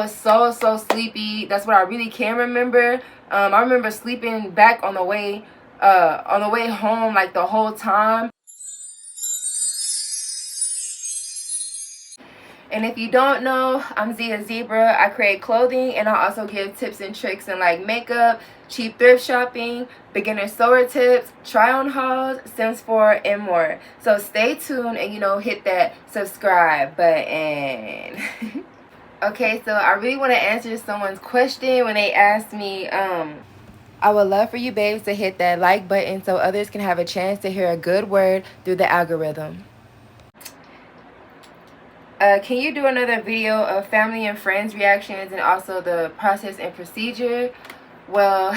was so sleepy. That's what I really can remember. I remember sleeping back on the way home like the whole time. And if you don't know, I'm Zia Zebra. I create clothing and I also give tips and tricks in like makeup, cheap thrift shopping, beginner sewer tips, try on hauls, Sims 4, and more. So stay tuned and hit that subscribe button. Okay, so I really want to answer someone's question when they asked me, I would love for you babes to hit that like button so others can have a chance to hear a good word through the algorithm. Can you do another video of family and friends reactions and also the process and procedure? Well,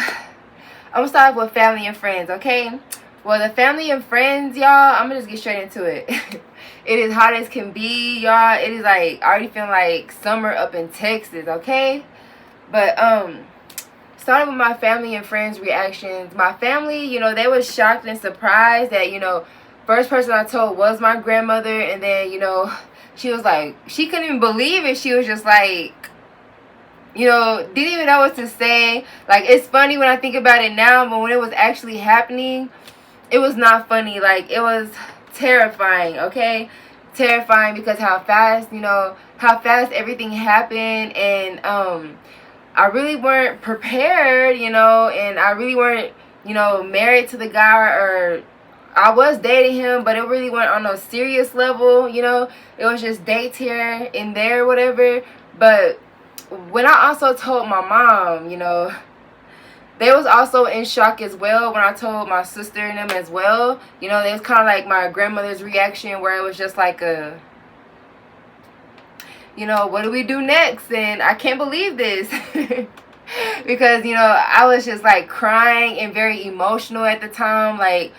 I'm going to start with family and friends, okay? Well, the family and friends, y'all, I'm going to just get straight into it. It is hot as can be, y'all. It is like, I already feel like summer up in Texas, okay? But, starting with my family and friends reactions, my family, they was shocked and surprised that, first person I told was my grandmother, and then, she was like, she couldn't even believe it. She was just like, didn't even know what to say. Like, it's funny when I think about it now, but when it was actually happening, it was not funny. Like, it was terrifying, okay? Terrifying because how fast everything happened, and I really weren't prepared, and I really weren't, married to the guy, or I was dating him, but it really went on a serious level, It was just dates here and there, whatever. But when I also told my mom, they was also in shock as well when I told my sister and them as well. It was kind of like my grandmother's reaction where it was just like a, what do we do next? And I can't believe this. Because, I was just like crying and very emotional at the time. Like,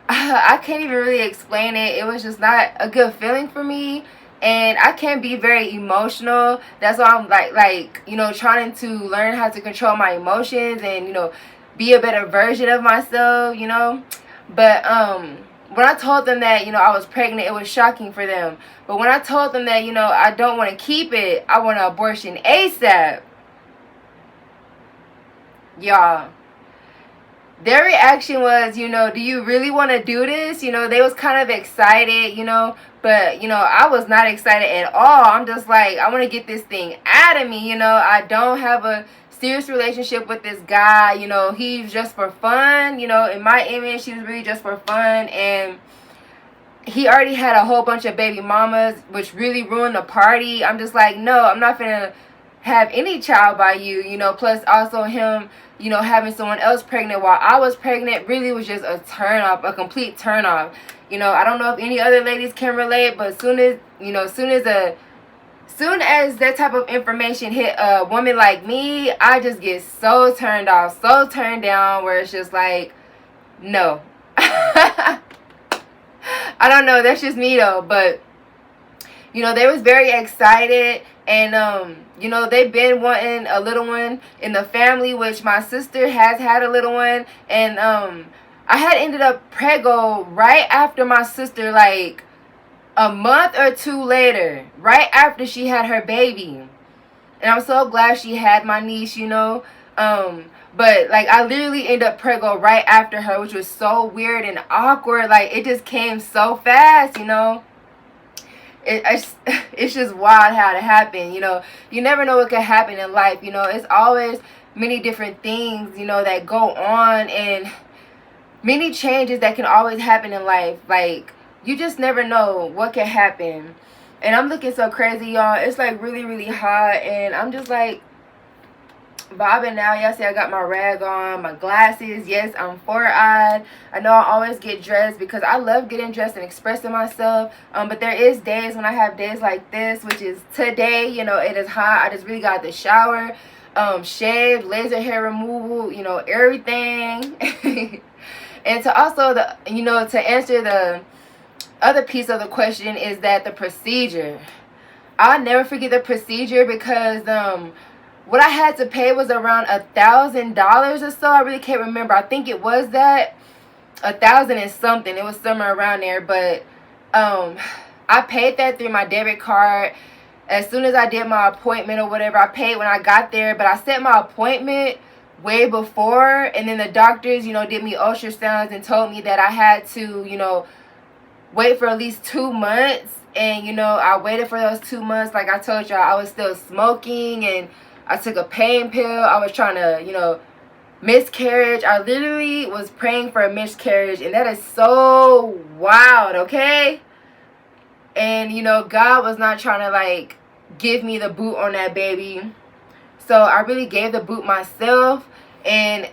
I can't even really explain it. It was just not a good feeling for me. And I can be very emotional. That's why I'm like trying to learn how to control my emotions and, be a better version of myself, But when I told them that, I was pregnant, it was shocking for them. But when I told them that, I don't want to keep it, I want an abortion ASAP. Y'all, their reaction was, do you really want to do this? They was kind of excited, but, I was not excited at all. I'm just like, I want to get this thing out of me, I don't have a serious relationship with this guy, he's just for fun, in my image, he was really just for fun, and he already had a whole bunch of baby mamas, which really ruined the party. I'm just like, no, I'm not gonna have any child by you, plus also him, having someone else pregnant while I was pregnant really was just a turn off, a complete turn off. I don't know if any other ladies can relate, but soon as that type of information hit a woman like me, I just get so turned off, so turned down, where it's just like, no. I don't know, that's just me though, but they was very excited, and they've been wanting a little one in the family, which my sister has had a little one, and I had ended up preggo right after my sister, like a month or two later, right after she had her baby. And I'm so glad she had my niece, but like I literally ended up preggo right after her, which was so weird and awkward. Like, it just came so fast, It's just wild how it happened. You never know what could happen in life. It's always many different things, that go on, and many changes that can always happen in life. Like, you just never know what can happen. And I'm looking so crazy, y'all. It's like really, really hot, and I'm just like bobbing now. Y'all see I got my rag on, my glasses. Yes, I'm 4-eyed. I know I always get dressed because I love getting dressed and expressing myself. But there is days when I have days like this, which is today. It is hot. I just really got the shower, shaved, laser hair removal, everything. And to also to answer the other piece of the question is that the procedure. I'll never forget the procedure because what I had to pay was around $1,000 or so. I really can't remember. I think it was that 1,000 and something. It was somewhere around there. But I paid that through my debit card. as soon as I did my appointment or whatever, I paid when I got there, but I set my appointment way before, and then the doctors, did me ultrasounds and told me that I had to, wait for at least 2 months. And, I waited for those 2 months. Like I told y'all, I was still smoking, and I took a pain pill. I was trying to, miscarriage. I literally was praying for a miscarriage, and that is so wild, okay? And, God was not trying to, like, give me the boot on that baby. So I really gave the boot myself. And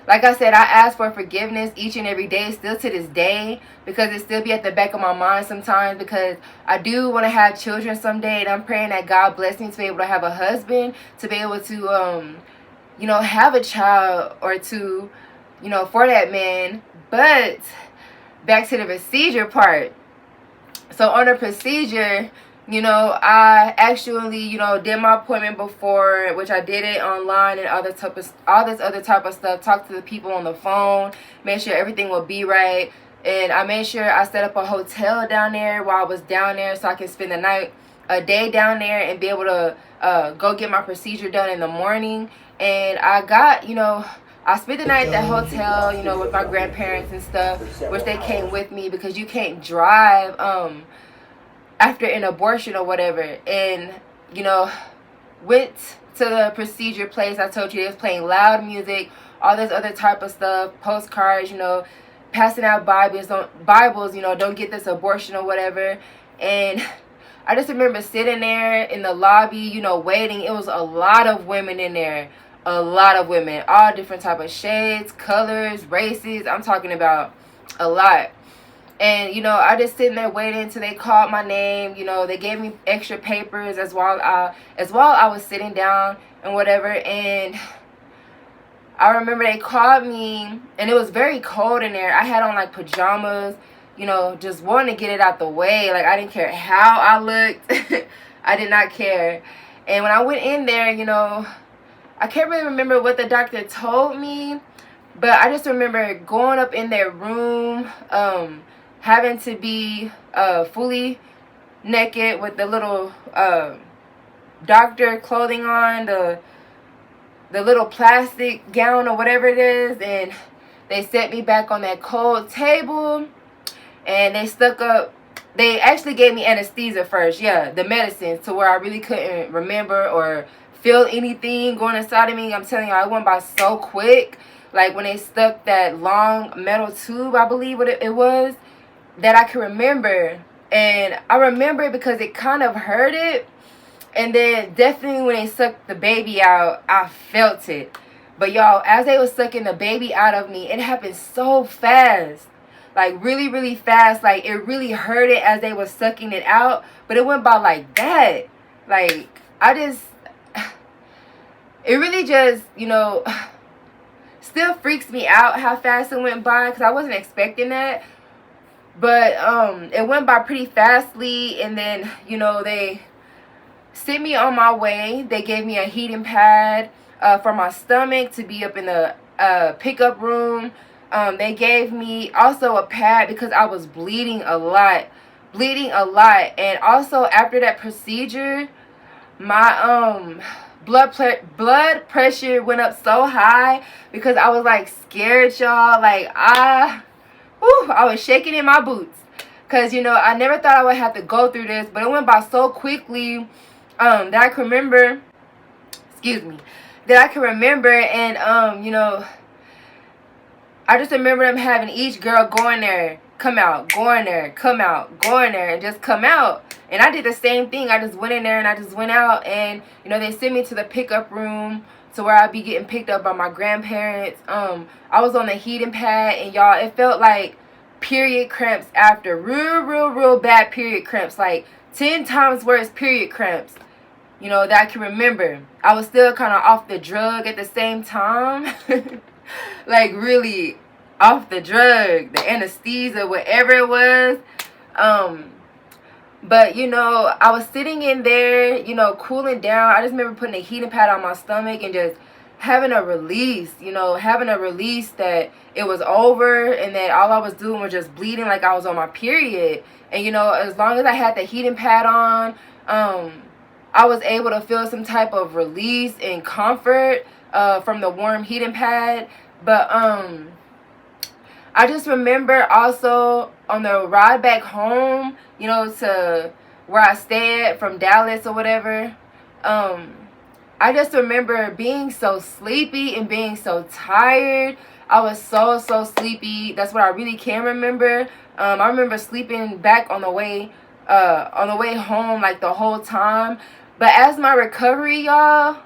like I said, I ask for forgiveness each and every day, still to this day, because it still be at the back of my mind sometimes, because I do want to have children someday, and I'm praying that God bless me to be able to have a husband, to be able to, have a child or two, for that man. But back to the procedure part. So on the procedure, I actually, did my appointment before, which I did it online and all this other type of stuff. Talked to the people on the phone, made sure everything would be right. And I made sure I set up a hotel down there while I was down there, so I can spend a day down there and be able to go get my procedure done in the morning. And I got, I spent the night at that hotel, with my grandparents and stuff, which they came with me because you can't drive after an abortion or whatever. And, went to the procedure place. I told you they was playing loud music, all this other type of stuff, postcards, passing out Bibles, don't get this abortion or whatever. And I just remember sitting there in the lobby, waiting. It was a lot of women in there. A lot of women, all different type of shades, colors, races. I'm talking about a lot. And, I just sitting there waiting until they called my name. They gave me extra papers as well. I was sitting down and whatever. And I remember they called me, and it was very cold in there. I had on like pajamas, just wanting to get it out the way. Like, I didn't care how I looked. I did not care. And when I went in there, I can't really remember what the doctor told me, but I just remember going up in their room, having to be fully naked with the little doctor clothing on, the little plastic gown or whatever it is, and they set me back on that cold table, and they actually gave me anesthesia first, the medicine, to where I really couldn't remember or feel anything going inside of me. I'm telling you, I went by so quick. Like when they stuck that long metal tube, I believe what it was, that I can remember. And I remember it because it kind of hurt it. And then definitely when they sucked the baby out, I felt it. But y'all, as they were sucking the baby out of me, it happened so fast. Like really, really fast. Like it really hurt it as they were sucking it out. But it went by like that. Like it really just, still freaks me out how fast it went by, because I wasn't expecting that. But it went by pretty fastly, and then, they sent me on my way. They gave me a heating pad for my stomach to be up in the pickup room. They gave me also a pad because I was bleeding a lot. And also after that procedure, my blood pressure went up so high because I was like scared, y'all. Like I was shaking in my boots, because I never thought I would have to go through this, but it went by so quickly that I can remember. And I just remember them having each girl going there, come out, going there, come out, going there, and just come out. And I did the same thing. I just went in there and I just went out, and they sent me to the pickup room to where I'd be getting picked up by my grandparents. I was on the heating pad, and y'all, it felt like period cramps after. Real bad period cramps, like 10 times worse period cramps, that I can remember. I was still kind of off the drug at the same time. Like really off the drug, the anesthesia, whatever it was. But, I was sitting in there, cooling down. I just remember putting a heating pad on my stomach and just having a release, that it was over and that all I was doing was just bleeding like I was on my period. And, as long as I had the heating pad on, I was able to feel some type of release and comfort from the warm heating pad. But I just remember also on the ride back home, you know, to where I stayed from Dallas or whatever. I just remember being so sleepy and being so tired. I was so sleepy. That's what I really can remember. I remember sleeping back on the way home like the whole time. But as my recovery, y'all,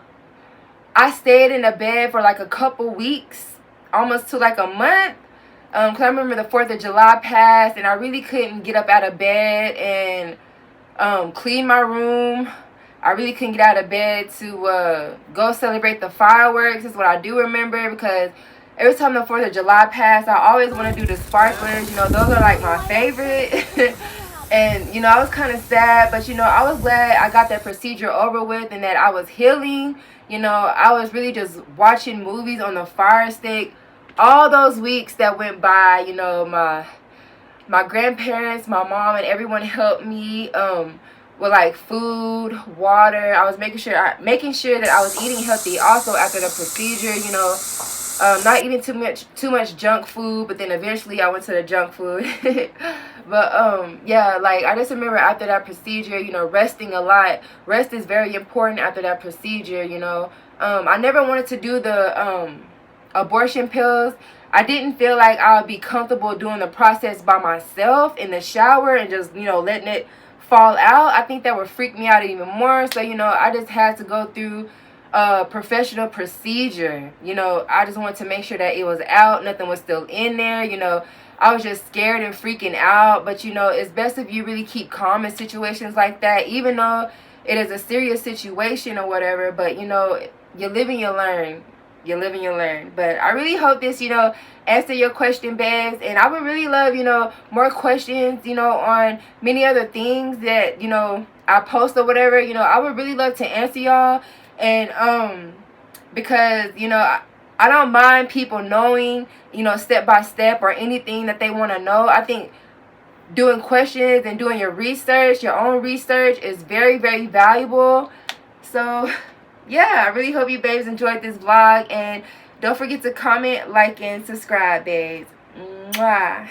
I stayed in the bed for like a couple weeks, almost to like a month. Cause I remember the 4th of July passed, and I really couldn't get up out of bed and clean my room. I really couldn't get out of bed to go celebrate the fireworks. Is what I do remember, because every time the 4th of July passed, I always want to do the sparklers. You know, those are like my favorite. And, you know, I was kind of sad, but, you know, I was glad I got that procedure over with and that I was healing. You know, I was really just watching movies on the Fire Stick. All those weeks that went by, you know, my grandparents, my mom, and everyone helped me with like food, water. I was making sure that I was eating healthy also after the procedure, you know. Not eating too much junk food, but then eventually I went to the junk food. But yeah, like I just remember after that procedure, you know, resting a lot. Rest is very important after that procedure, you know. I never wanted to do the abortion pills. I didn't feel like I would be comfortable doing the process by myself in the shower and just, you know, letting it fall out. I think that would freak me out even more. So, you know, I just had to go through a professional procedure. You know, I just wanted to make sure that it was out, nothing was still in there. You know, I was just scared and freaking out. But, you know, it's best if you really keep calm in situations like that, even though it is a serious situation or whatever. But, you know, you live and you learn. You live and you learn. But I really hope this, you know, answer your question, babes. And I would really love, you know, more questions, you know, on many other things that, you know, I post or whatever. You know, I would really love to answer y'all. And because, you know, I don't mind people knowing, you know, step by step or anything that they want to know. I think doing questions and doing your research, your own research, is very, very valuable. So yeah, I really hope you babes enjoyed this vlog, and don't forget to comment, like, and subscribe, babes. Mwah.